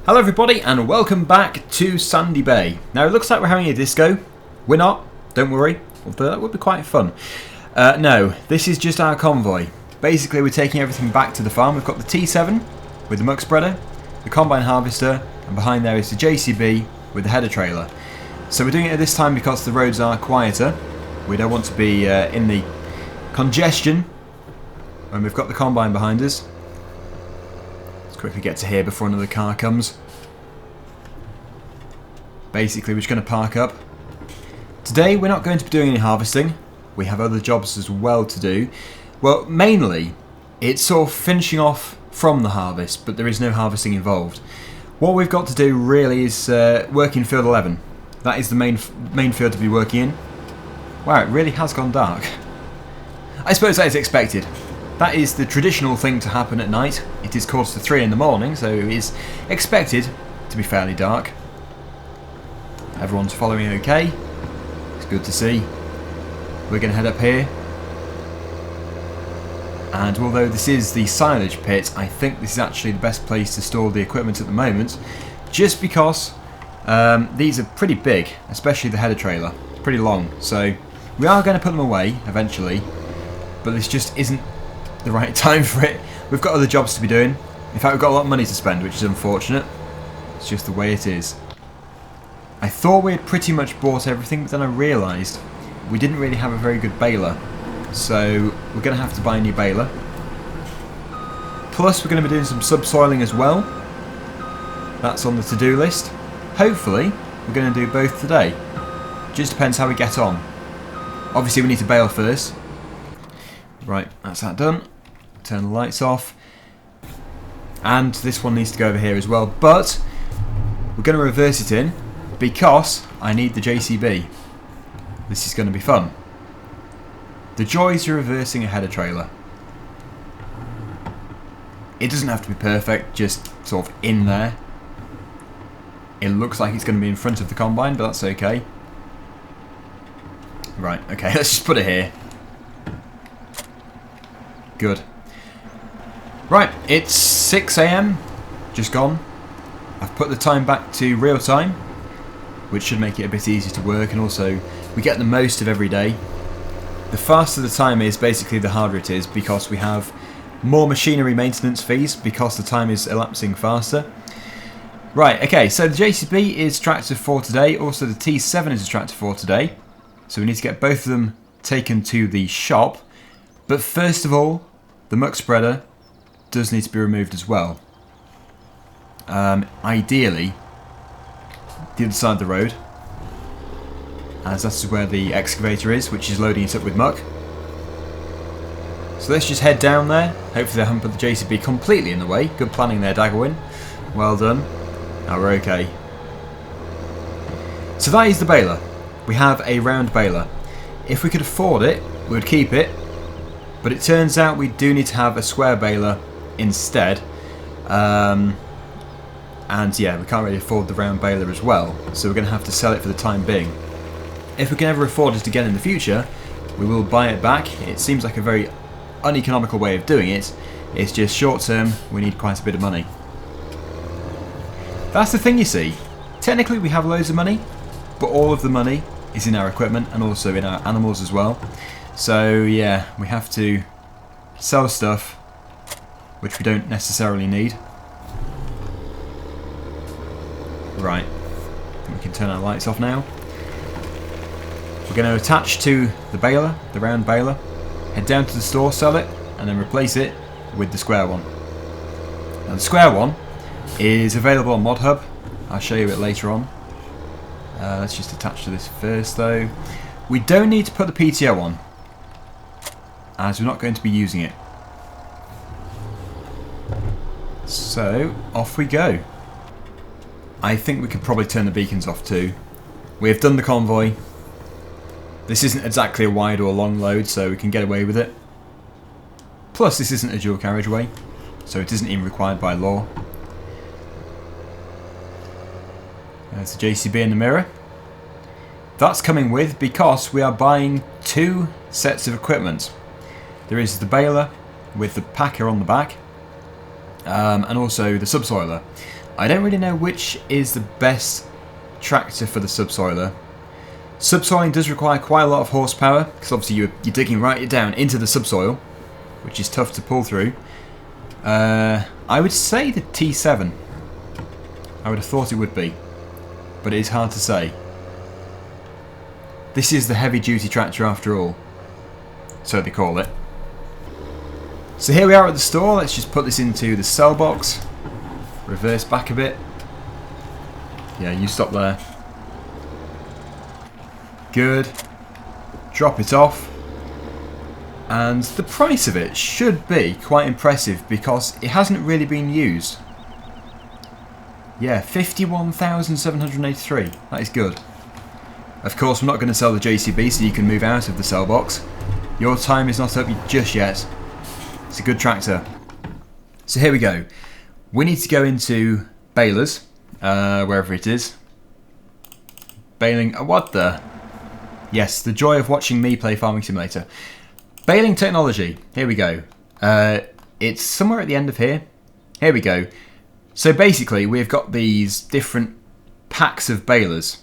Hello everybody and welcome back to Sandy Bay. Now it looks like we're having a disco. We're not, don't worry, although that would be quite fun. No, this is just our convoy. Basically we're taking everything back to the farm. We've got the T7 with the muck spreader, the combine harvester, and behind there is the JCB with the header trailer. So we're doing it at this time because the roads are quieter. We don't want to be in the congestion when we've got the combine behind us. Quickly get to here before another car comes. Basically we're just going to park up. Today we're not going to be doing any harvesting. We have other jobs as well to do. Well, mainly it's sort of finishing off from the harvest, but there is no harvesting involved. What we've got to do really is work in field 11. That is the main field to be working in. Wow, it really has gone dark. I suppose that is expected. That is the traditional thing to happen at night. It is 2:45 in the morning, so it is expected to be fairly dark. Everyone's following okay. It's good to see. We're going to head up here. And although this is the silage pit, I think this is actually the best place to store the equipment at the moment. Just because these are pretty big, especially the header trailer. It's pretty long, so we are going to put them away eventually. But this just isn't the right time for it. We've got other jobs to be doing. In fact, we've got a lot of money to spend, which is unfortunate. It's just the way it is. I thought we had pretty much bought everything, but then I realised we didn't really have a very good baler. So we're going to have to buy a new baler. Plus we're going to be doing some subsoiling as well. That's on the to-do list. Hopefully we're going to do both today. Just depends how we get on. Obviously we need to bale first. Right, that's that done. Turn the lights off. And this one needs to go over here as well. But we're going to reverse it in because I need the JCB. This is going to be fun. The joys of reversing a header trailer. It doesn't have to be perfect, just sort of in there. It looks like it's going to be in front of the combine, but that's okay. Right, okay, let's just put it here. Good. Right, it's 6 AM, just gone. I've put the time back to real time, which should make it a bit easier to work, and also we get the most of every day. The faster the time is, basically the harder it is, because we have more machinery maintenance fees because the time is elapsing faster. Right, okay, so the JCB is tractor for today, also the T7 is a tractor for today. So we need to get both of them taken to the shop. But first of all, the muck spreader does need to be removed as well. Ideally, the other side of the road, as that's where the excavator is, which is loading it up with muck. So let's just head down there. Hopefully they haven't put the JCB completely in the way. Good planning there, Daggerwin. Well done. Now we're okay. So that is the baler. We have a round baler. If we could afford it, we would keep it. But it turns out we do need to have a square baler instead. And yeah, we can't really afford the round baler as well. So we're going to have to sell it for the time being. If we can ever afford it again in the future, we will buy it back. It seems like a very uneconomical way of doing it. It's just short term, we need quite a bit of money. That's the thing, you see. Technically we have loads of money, but all of the money is in our equipment and also in our animals as well. So yeah, we have to sell stuff which we don't necessarily need. Right, I think we can turn our lights off now. We're going to attach to the baler, the round baler, head down to the store, sell it, and then replace it with the square one. Now the square one is available on Mod Hub. I'll show you it later on. Let's just attach to this first though. We don't need to put the PTO on, as we're not going to be using it. So off we go. I think we could probably turn the beacons off too. We have done the convoy. This isn't exactly a wide or long load, so we can get away with it. Plus this isn't a dual carriageway, so it isn't even required by law. There's the JCB in the mirror. That's coming with because we are buying two sets of equipment. There is the baler with the packer on the back, and also the subsoiler. I don't really know which is the best tractor for the subsoiler. Subsoiling does require quite a lot of horsepower, because obviously you're digging right down into the subsoil, which is tough to pull through. I would say the T7. I would have thought it would be, but it is hard to say. This is the heavy duty tractor after all, so they call it. So here we are at the store. Let's just put this into the sell box. Reverse back a bit. Yeah, you stop there. Good. Drop it off. And the price of it should be quite impressive because it hasn't really been used. Yeah, 51,783. That is good. Of course, we're not going to sell the JCB, so you can move out of the sell box. Your time is not up just yet. It's a good tractor. So here we go. We need to go into balers, wherever it is. Baling. What the? Yes, the joy of watching me play Farming Simulator. Baling technology. Here we go. It's somewhere at the end of here. Here we go. So basically, we've got these different packs of balers.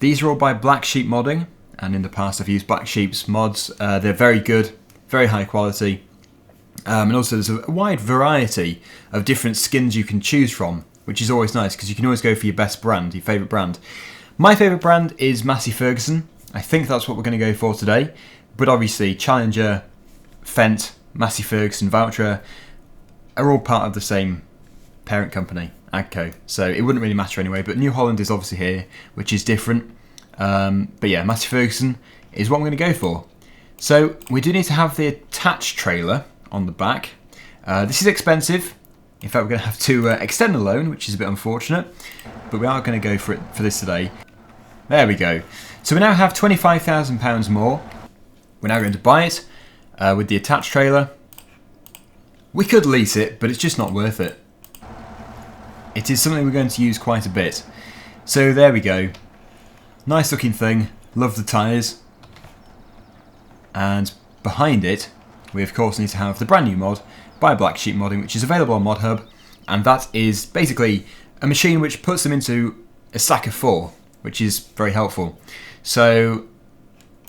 These are all by Black Sheep Modding, and in the past I've used Black Sheep's mods. They're very good, very high quality, and also there's a wide variety of different skins you can choose from, which is always nice because you can always go for your best brand, your favourite brand. My favourite brand is Massey Ferguson. I think that's what we're going to go for today, but obviously Challenger, Fendt, Massey Ferguson, Voucher are all part of the same parent company, Agco, so it wouldn't really matter anyway. But New Holland is obviously here, which is different. But yeah, Massey Ferguson is what I'm going to go for. So we do need to have the attached trailer on the back. This is expensive. In fact, we're going to have to extend the loan, which is a bit unfortunate. But we are going to go for it for this today. There we go. So we now have £25,000 more. We're now going to buy it with the attached trailer. We could lease it, but it's just not worth it. It is something we're going to use quite a bit. So there we go. Nice looking thing. Love the tyres. And behind it, we of course need to have the brand new mod by Black Sheep Modding, which is available on ModHub. And that is basically a machine which puts them into a stack of 4, which is very helpful. So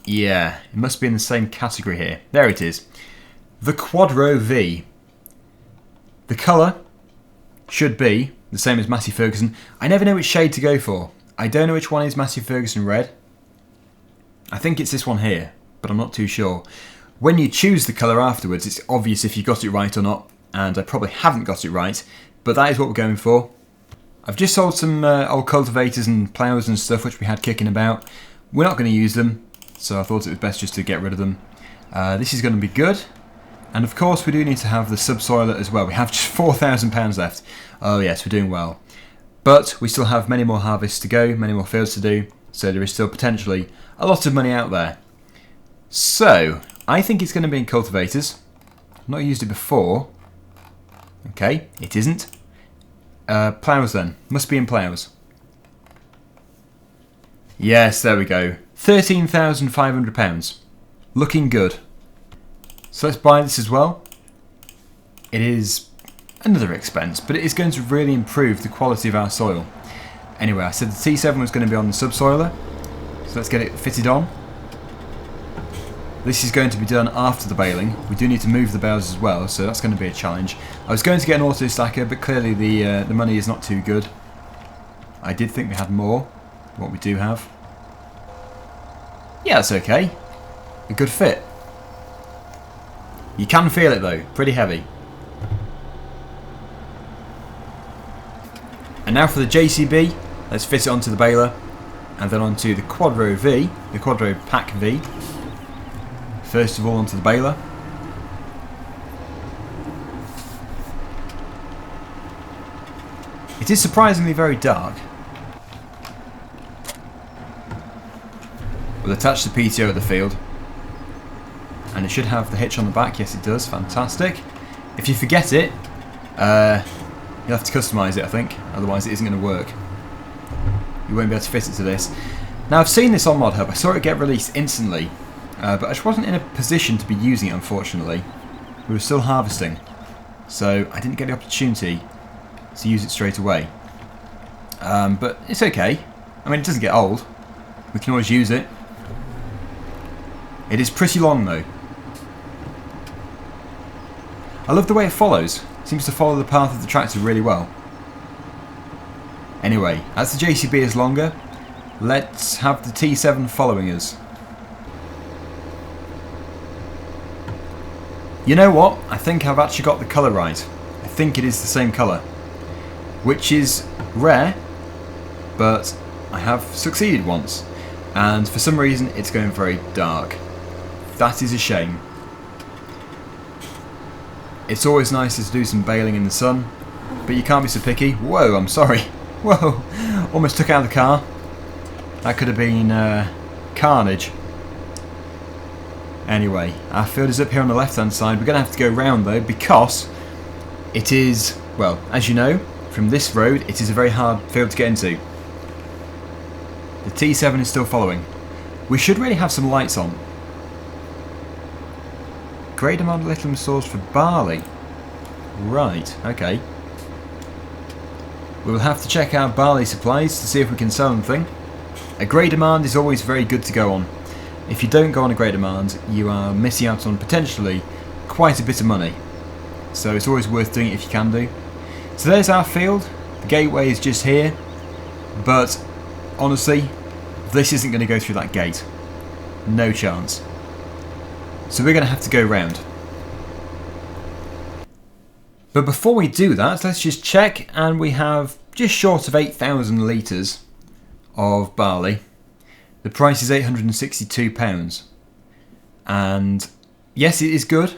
yeah, it must be in the same category here. There it is. The Quadro V. The colour should be the same as Massey Ferguson. I never know which shade to go for. I don't know which one is Massey Ferguson red. I think it's this one here, but I'm not too sure. When you choose the colour afterwards, it's obvious if you got it right or not, and I probably haven't got it right, but that is what we're going for. I've just sold some old cultivators and ploughs and stuff which we had kicking about. We're not going to use them, so I thought it was best just to get rid of them. This is going to be good. And of course we do need to have the subsoiler as well. We have just £4,000 left. Oh yes, we're doing well. But we still have many more harvests to go, many more fields to do, so there is still potentially a lot of money out there. So, I think it's going to be in cultivators. I've not used it before. Okay, it isn't. Ploughs then. Must be in ploughs. Yes, there we go. £13,500. Looking good. So let's buy this as well. It is another expense, but it is going to really improve the quality of our soil. Anyway, I said the T7 was going to be on the subsoiler, so let's get it fitted on. This is going to be done after the baling. We do need to move the bales as well, so that's going to be a challenge. I was going to get an auto stacker, but clearly the money is not too good. I did think we had more, what we do have. Yeah, that's okay. A good fit. You can feel it though, pretty heavy. And now for the JCB, let's fit it onto the baler, and then onto the Quadro V, the Quadro Pack V. First of all onto the baler. It is surprisingly very dark. We'll attach the PTO of the field. And it should have the hitch on the back. Yes, it does. Fantastic. If you forget it, you'll have to customise it, I think. Otherwise, it isn't going to work. You won't be able to fit it to this. Now, I've seen this on ModHub. I saw it get released instantly. But I just wasn't in a position to be using it, unfortunately. We were still harvesting. So, I didn't get the opportunity to use it straight away. But it's okay. I mean, it doesn't get old. We can always use it. It is pretty long though. I love the way it follows. It seems to follow the path of the tractor really well. Anyway, as the JCB is longer, let's have the T7 following us. You know what? I think I've actually got the colour right. I think it is the same colour. Which is rare, but I have succeeded once. And for some reason it's going very dark. That is a shame. It's always nicer to do some baling in the sun, but you can't be so picky. Whoa, I'm sorry. Whoa, almost took out the car. That could have been carnage. Anyway, our field is up here on the left hand side. We're going to have to go round though, because it is, well, as you know, from this road, it is a very hard field to get into. The T7 is still following. We should really have some lights on. Great amount of lithium source for barley. Right, okay. We will have to check our barley supplies to see if we can sell anything. A grey demand is always very good to go on. If you don't go on a grey demand, you are missing out on potentially quite a bit of money. So it's always worth doing it if you can do. So there's our field. The gateway is just here. But honestly, this isn't going to go through that gate. No chance. So we're going to have to go round. But before we do that, let's just check, and we have just short of 8,000 litres of barley. The price is £862. And yes, it is good,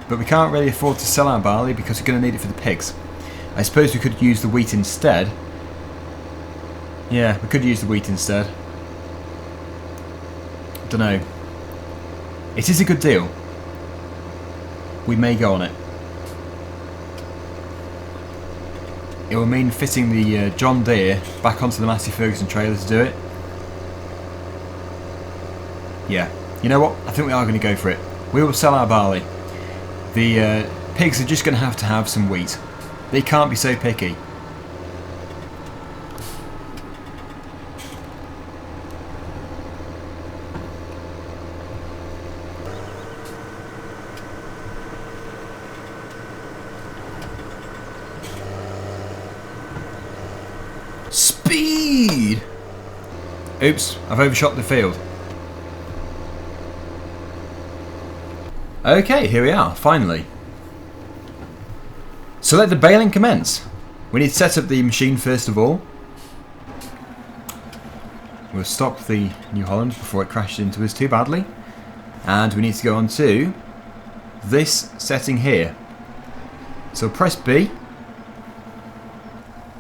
but we can't really afford to sell our barley because we're going to need it for the pigs. I suppose we could use the wheat instead. Yeah, we could use the wheat instead. Don't know. It is a good deal. We may go on it. It will mean fitting the John Deere back onto the Massey Ferguson trailer to do it. Yeah, you know what? I think we are going to go for it. We will sell our barley. The pigs are just going to have some wheat. They can't be so picky. Speed! Oops, I've overshot the field. Okay, here we are, finally. So let the baling commence. We need to set up the machine first of all. We'll stop the New Holland before it crashes into us too badly. And we need to go on to this setting here. So press B.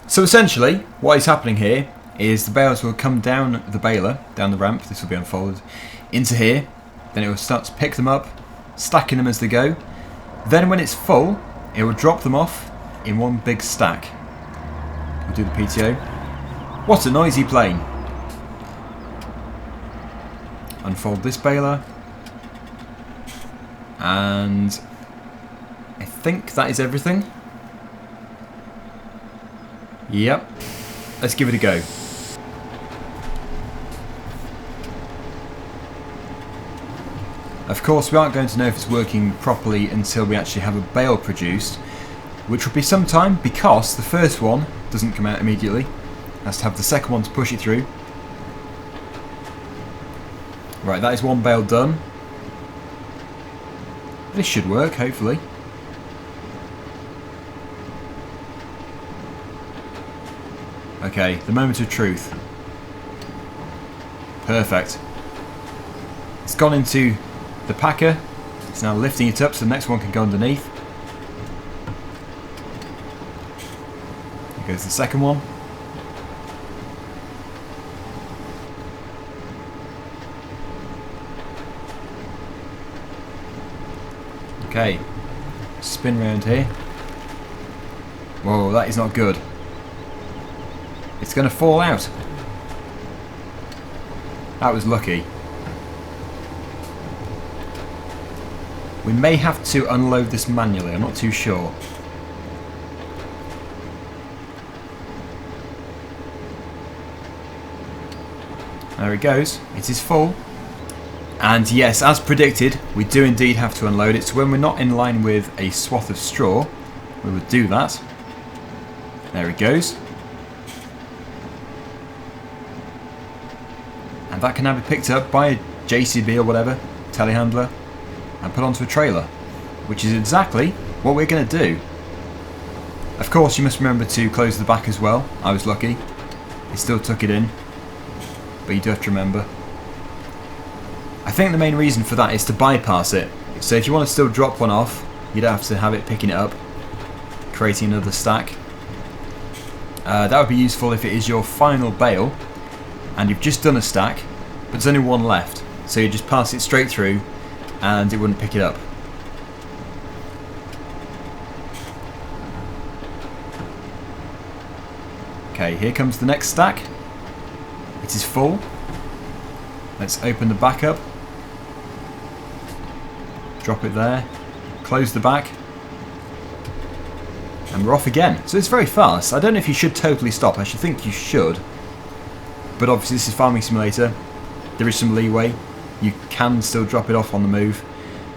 So essentially, what is happening here is the balers will come down the baler, down the ramp, this will be unfolded, into here. Then it will start to pick them up, stacking them as they go. Then when it's full, it will drop them off in one big stack. We'll do the PTO. What a noisy plane. Unfold this baler. And I think that is everything. Yep. Let's give it a go. Of course, we aren't going to know if it's working properly until we actually have a bale produced, which will be some time because the first one doesn't come out immediately. It has to have the second one to push it through. Right, that is one bale done. This should work, hopefully. Okay, the moment of truth. Perfect. It's gone into the packer. It's now lifting it up so the next one can go underneath. Here goes the second one. Okay, spin round here. Whoa, that is not good. It's going to fall out. That was lucky. We may have to unload this manually, I'm not too sure. There it goes. It is full. And yes, as predicted, we do indeed have to unload it. So when we're not in line with a swath of straw, we would do that. There it goes. And that can now be picked up by a JCB or whatever, telehandler, and put onto a trailer, which is exactly what we're going to do. Of course, you must remember to close the back as well. I was lucky. It still took it in, but you do have to remember. I think the main reason for that is to bypass it. So if you want to still drop one off, you don't have to have it picking it up, creating another stack. That would be useful if it is your final bale and you've just done a stack, but there's only one left. So you just pass it straight through and it wouldn't pick it up. Okay, here comes the next stack. It is full. Let's open the back up. Drop it there. Close the back. And we're off again. So it's very fast. I don't know if you should totally stop. I should think you should. But obviously this is Farming Simulator. There is some leeway. You can still drop it off on the move.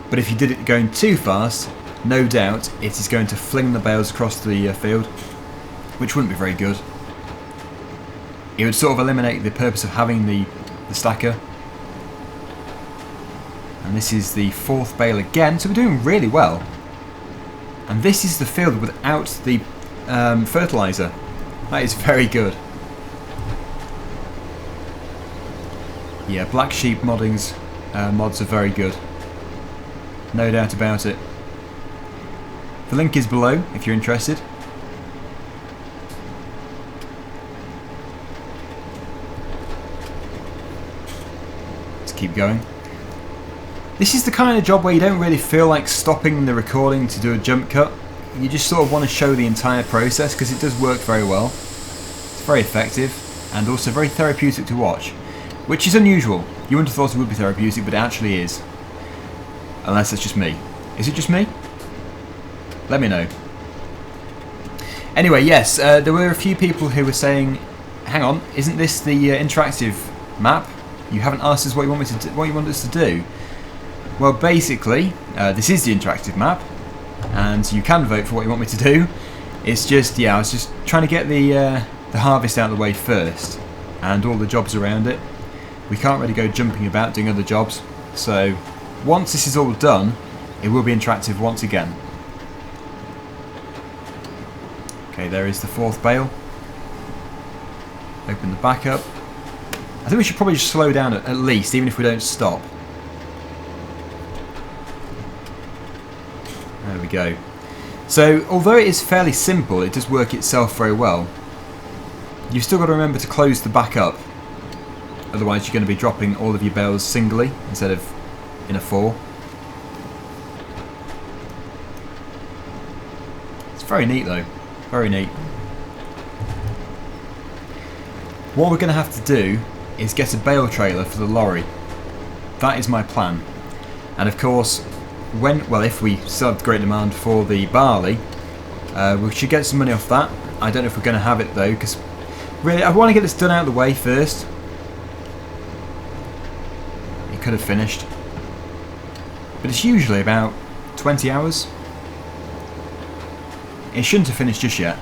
But if you did it going too fast, no doubt it is going to fling the bales across the field, which wouldn't be very good. It would sort of eliminate the purpose of having the stacker. And this is the fourth bale again, so we're doing really well. And this is the field without the fertiliser. That is very good. Yeah, Black Sheep mods are very good. No doubt about it. The link is below if you're interested. Let's keep going. This is the kind of job where you don't really feel like stopping the recording to do a jump cut. You just sort of want to show the entire process because it does work very well. It's very effective and also very therapeutic to watch, which is unusual. You wouldn't have thought it would be therapeutic, but it actually is. Unless it's just me. Is it just me? Let me know. Anyway, yes, there were a few people who were saying, hang on, isn't this the interactive map? You haven't asked us what you want us to do. Well, basically, this is the interactive map, and you can vote for what you want me to do. It's just, yeah, I was just trying to get the harvest out of the way first, and all the jobs around it. We can't really go jumping about doing other jobs, so once this is all done, it will be interactive once again. Okay, there is the fourth bale. Open the back up. I think we should probably just slow down at least, even if we don't stop. There we go. So, although it is fairly simple, it does work itself very well. You've still got to remember to close the back up. Otherwise you're going to be dropping all of your bales singly instead of in a four. It's very neat though. Very neat. What we're going to have to do is get a bale trailer for the lorry. That is my plan. And of course, if we still have great demand for the barley, we should get some money off that. I don't know if we're going to have it though, because really I want to get this done out of the way first. It could have finished, but it's usually about 20 hours. It shouldn't have finished just yet.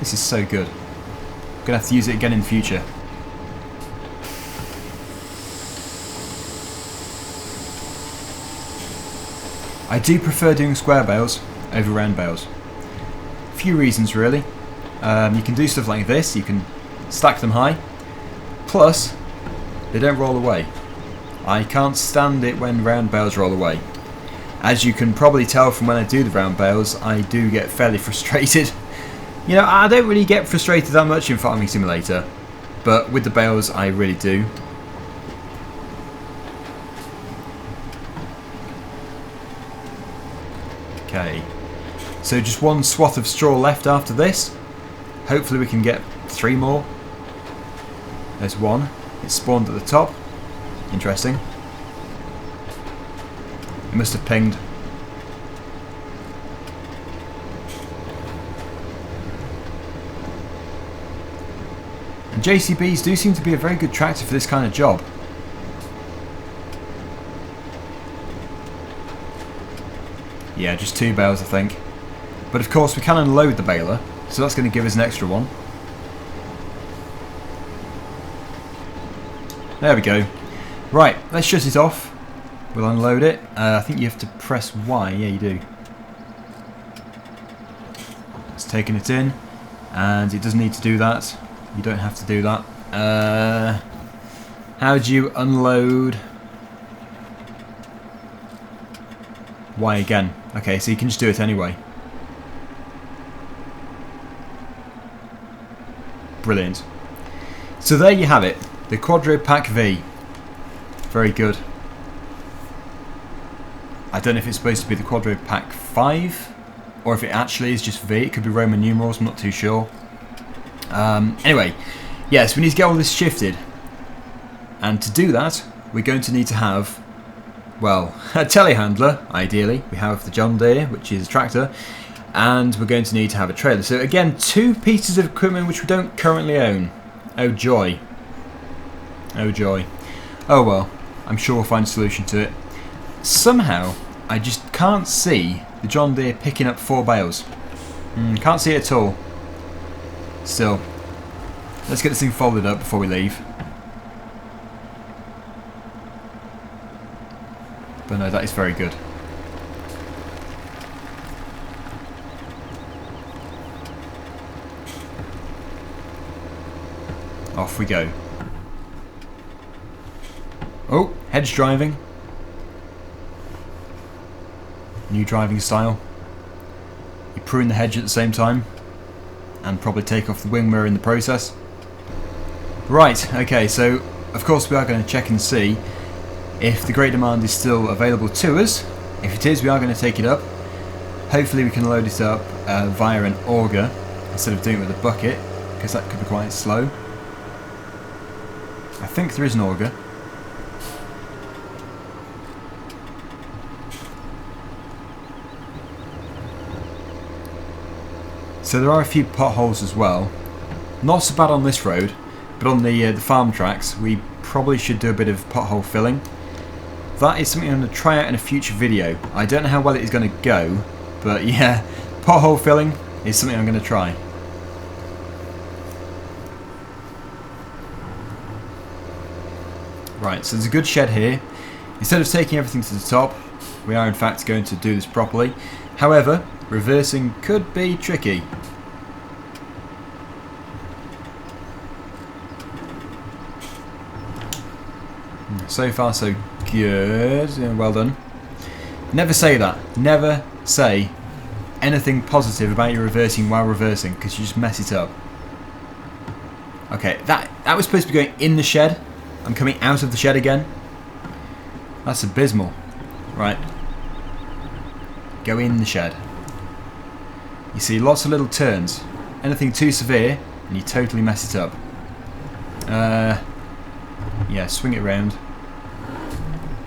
This is so good. I'm going to have to use it again in the future. I do prefer doing square bales over round bales. A few reasons really. You can do stuff like this, you can stack them high, plus they don't roll away. I can't stand it when round bales roll away. As you can probably tell from when I do the round bales, I do get fairly frustrated. You know, I don't really get frustrated that much in Farming Simulator, but with the bales I really do. Okay, so just one swath of straw left after this. Hopefully we can get 3 more. There's one. It's spawned at the top. Interesting. It must have pinged. And JCBs do seem to be a very good tractor for this kind of job. Yeah, just 2 bales I think. But of course we can unload the baler, so that's going to give us an extra one. There we go. Right, let's shut it off. We'll unload it. I think you have to press Y. Yeah, you do. It's taking it in, and it doesn't need to do that. You don't have to do that. How do you unload? Y again. Okay, so you can just do it anyway. Brilliant. So there you have it. The Quadro Pack V. Very good. I don't know if it's supposed to be the Quadro Pack 5 or if it actually is just V. It could be Roman numerals, I'm not too sure. Anyway, yes, we need to get all this shifted. And to do that, we're going to need to have, well, a telehandler, ideally. We have the John Deere, which is a tractor, and we're going to need to have a trailer. So again, 2 pieces of equipment which we don't currently own. Oh joy. Oh joy. Oh well, I'm sure we'll find a solution to it. Somehow, I just can't see the John Deere picking up 4 bales. Can't see it at all. Still, let's get this thing folded up before we leave. But no, that is very good. Off we go. Oh, hedge driving. New driving style. You prune the hedge at the same time and probably take off the wing mirror in the process. Right, okay, so of course we are going to check and see if the Great Demand is still available to us. If it is, we are going to take it up. Hopefully we can load it up via an auger instead of doing it with a bucket, because that could be quite slow. I think there is an auger. So there are a few potholes as well. Not so bad on this road, but on the farm tracks we probably should do a bit of pothole filling. That is something I'm going to try out in a future video. I don't know how well it is going to go, but yeah, pothole filling is something I'm going to try. Right, so there's a good shed here. Instead of taking everything to the top, we are in fact going to do this properly. However, reversing could be tricky. So far so good. Yeah, well done. Never say that. Never say anything positive about your reversing while reversing, because you just mess it up. Okay, that was supposed to be going in the shed. I'm coming out of the shed again. That's abysmal. Right. Go in the shed. You see lots of little turns. Anything too severe and you totally mess it up. Yeah, swing it round.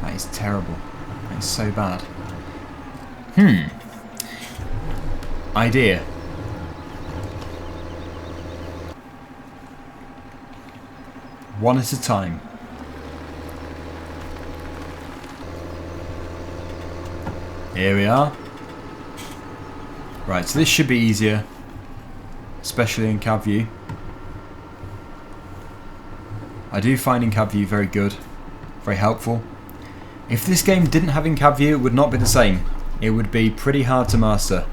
That is terrible. That is so bad. Idea. One at a time. Here we are. Right, so this should be easier, especially in cab view. I do find in cab view very good, very helpful. If this game didn't have in cab view, it would not be the same. It would be pretty hard to master.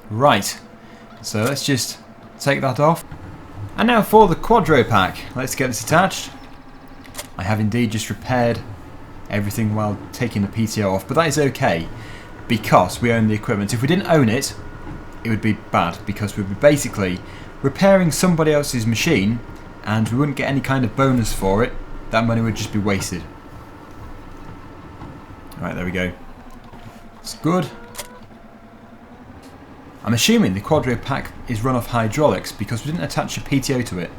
Right, so let's just take that off. And now for the Quadro Pack. Let's get this attached. I have indeed just repaired everything while taking the PTO off, but that is okay because we own the equipment. If we didn't own it, it would be bad because we'd be basically repairing somebody else's machine and we wouldn't get any kind of bonus for it. That money would just be wasted. Alright, there we go. It's good. I'm assuming the Quadro Pack is run off hydraulics because we didn't attach a PTO to it.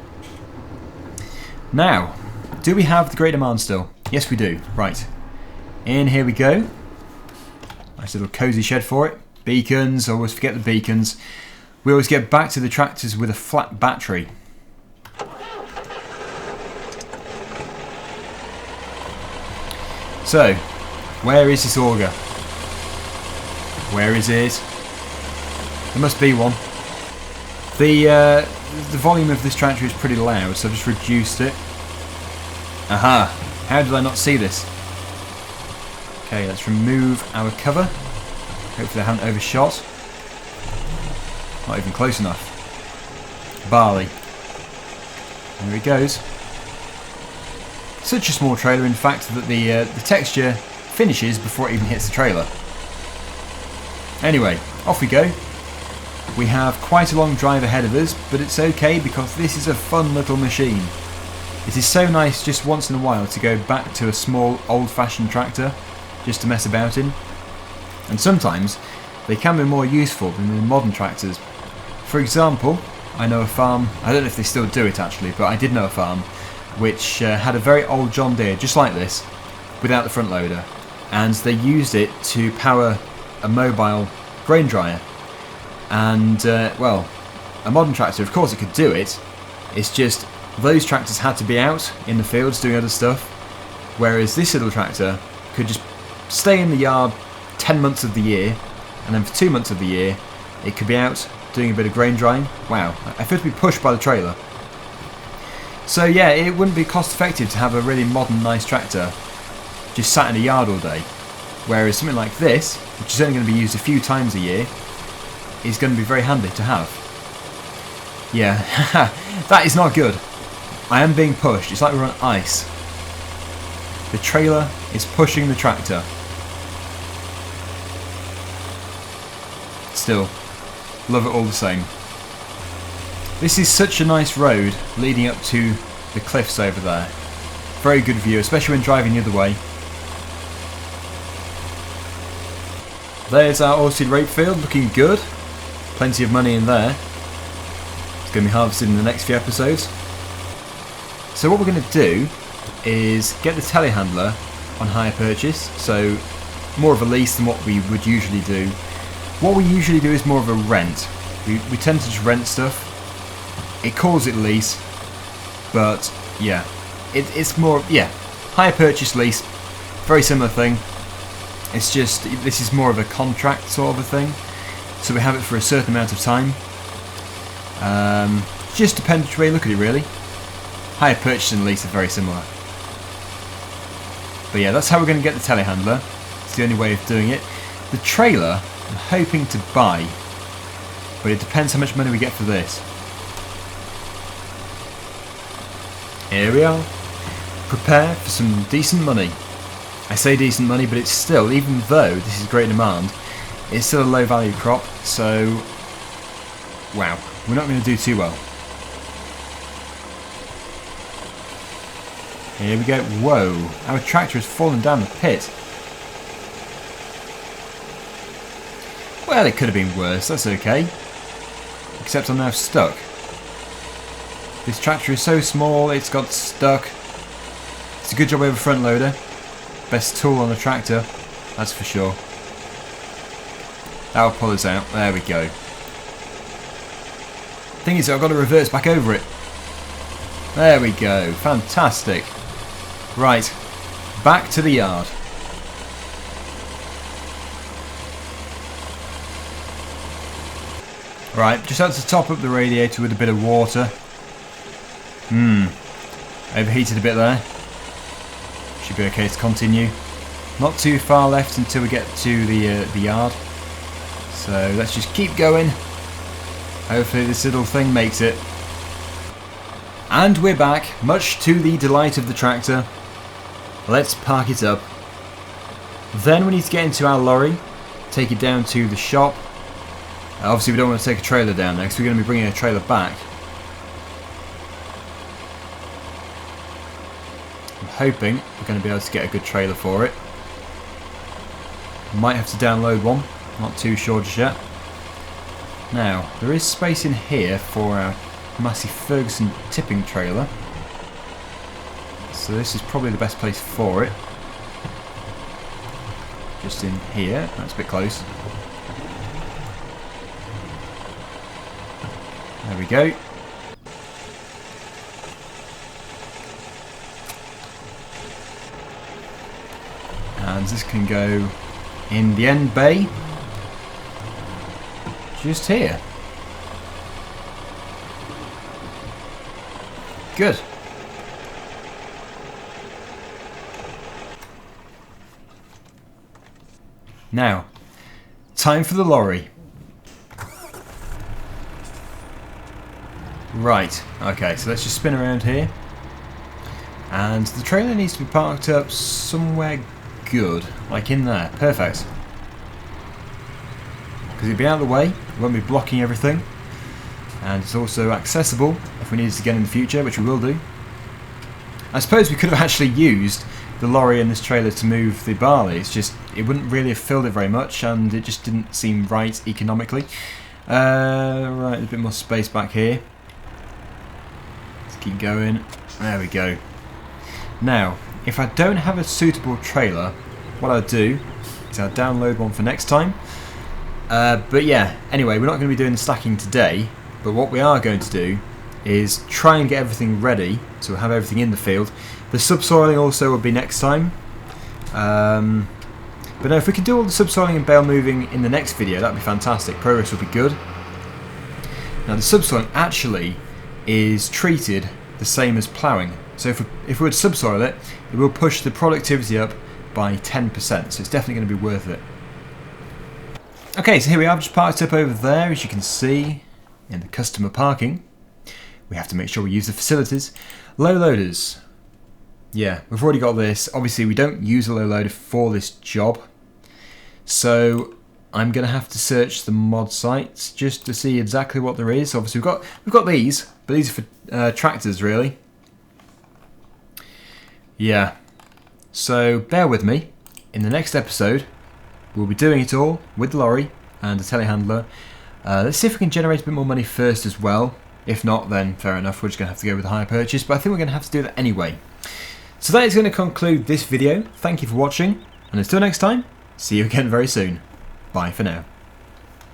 Now, do we have the Great Demand still? Yes, we do. Right. In here we go. Nice little cosy shed for it. Beacons. Always forget the beacons. We always get back to the tractors with a flat battery. So, where is this auger? Where is it? There must be one. The volume of this tractor is pretty loud, so I've just reduced it. Aha! How did I not see this? Okay, let's remove our cover. Hopefully I haven't overshot. Not even close enough. Barley. There he goes. Such a small trailer, in fact, that the texture finishes before it even hits the trailer. Anyway, off we go. We have quite a long drive ahead of us, but it's okay because this is a fun little machine. It is so nice just once in a while to go back to a small old-fashioned tractor just to mess about in. And sometimes they can be more useful than the modern tractors. For example, I know a farm, I don't know if they still do it actually, but I did know a farm which had a very old John Deere just like this without the front loader, and they used it to power a mobile grain dryer. And well, a modern tractor, of course it could do it, it's just those tractors had to be out in the fields doing other stuff, whereas this little tractor could just stay in the yard 10 months of the year, and then for 2 months of the year it could be out doing a bit of grain drying. Wow, I feel to be pushed by the trailer. So yeah, it wouldn't be cost effective to have a really modern nice tractor just sat in the yard all day, whereas something like this, which is only going to be used a few times a year, is going to be very handy to have. Yeah, that is not good. I am being pushed, it's like we're on ice. The trailer is pushing the tractor. Still, love it all the same. This is such a nice road leading up to the cliffs over there. Very good view, especially when driving the other way. There's our oilseed rape field, looking good. Plenty of money in there. It's going to be harvested in the next few episodes. So what we're going to do is get the telehandler on hire purchase, so more of a lease than what we would usually do. What we usually do is more of a rent. We tend to just rent stuff. It calls it lease, but yeah, it's more, yeah, hire purchase lease, very similar thing. It's just, this is more of a contract sort of a thing, so we have it for a certain amount of time. Just depends which way you look at it really. Hire purchase and lease are very similar. But yeah, that's how we're going to get the telehandler. It's the only way of doing it. The trailer, I'm hoping to buy, but it depends how much money we get for this. Here we are. Prepare for some decent money. I say decent money, but it's still, even though this is great demand, it's still a low value crop, so wow, we're not going to do too well. Here we go. Whoa, our tractor has fallen down the pit. Well, it could have been worse, that's okay. Except I'm now stuck. This tractor is so small, it's got stuck. It's a good job we have a front loader. Best tool on the tractor, that's for sure. That'll pull us out. There we go. Thing is, I've got to reverse back over it. There we go. Fantastic. Right, back to the yard. Right, just had to top up the radiator with a bit of water. Overheated a bit there. Should be okay to continue. Not too far left until we get to the yard. So let's just keep going. Hopefully this little thing makes it. And we're back, much to the delight of the tractor. Let's park it up. Then we need to get into our lorry, take it down to the shop. Obviously we don't want to take a trailer down there because we're going to be bringing a trailer back. I'm hoping we're going to be able to get a good trailer for it. Might have to download one, not too sure just yet. Now, there is space in here for our Massey Ferguson tipping trailer. So this is probably the best place for it. Just in here, that's a bit close. There we go. And this can go in the end bay. Just here. Good. Now, time for the lorry. Right, okay, so let's just spin around here. And the trailer needs to be parked up somewhere good, like in there. Perfect. Because it'll be out of the way, it won't be blocking everything. And it's also accessible if we need it again in the future, which we will do. I suppose we could have actually used the lorry and this trailer to move the barley. It's just, it wouldn't really have filled it very much, and it just didn't seem right economically. Right, a bit more space back here. Let's keep going. There we go. Now, if I don't have a suitable trailer, what I'll do is I'll download one for next time. But yeah, anyway, we're not going to be doing the stacking today, but what we are going to do is try and get everything ready, so we'll have everything in the field. The subsoiling also will be next time. But no, if we can do all the subsoiling and bale moving in the next video, that'd be fantastic. Progress will be good. Now the subsoiling actually is treated the same as ploughing. So if we were to subsoil it, it will push the productivity up by 10%, so it's definitely going to be worth it. Okay, so here we are, just parked up over there, as you can see, in the customer parking. We have to make sure we use the facilities. Low loaders. Yeah, we've already got this. Obviously, we don't use a low loader for this job. So I'm going to have to search the mod sites just to see exactly what there is. Obviously, we've got these, but these are for tractors, really. Yeah. So bear with me. In the next episode, we'll be doing it all with the lorry and the telehandler. Let's see if we can generate a bit more money first as well. If not, then fair enough, we're just going to have to go with a higher purchase, but I think we're going to have to do that anyway. So that is going to conclude this video. Thank you for watching, and until next time, see you again very soon. Bye for now.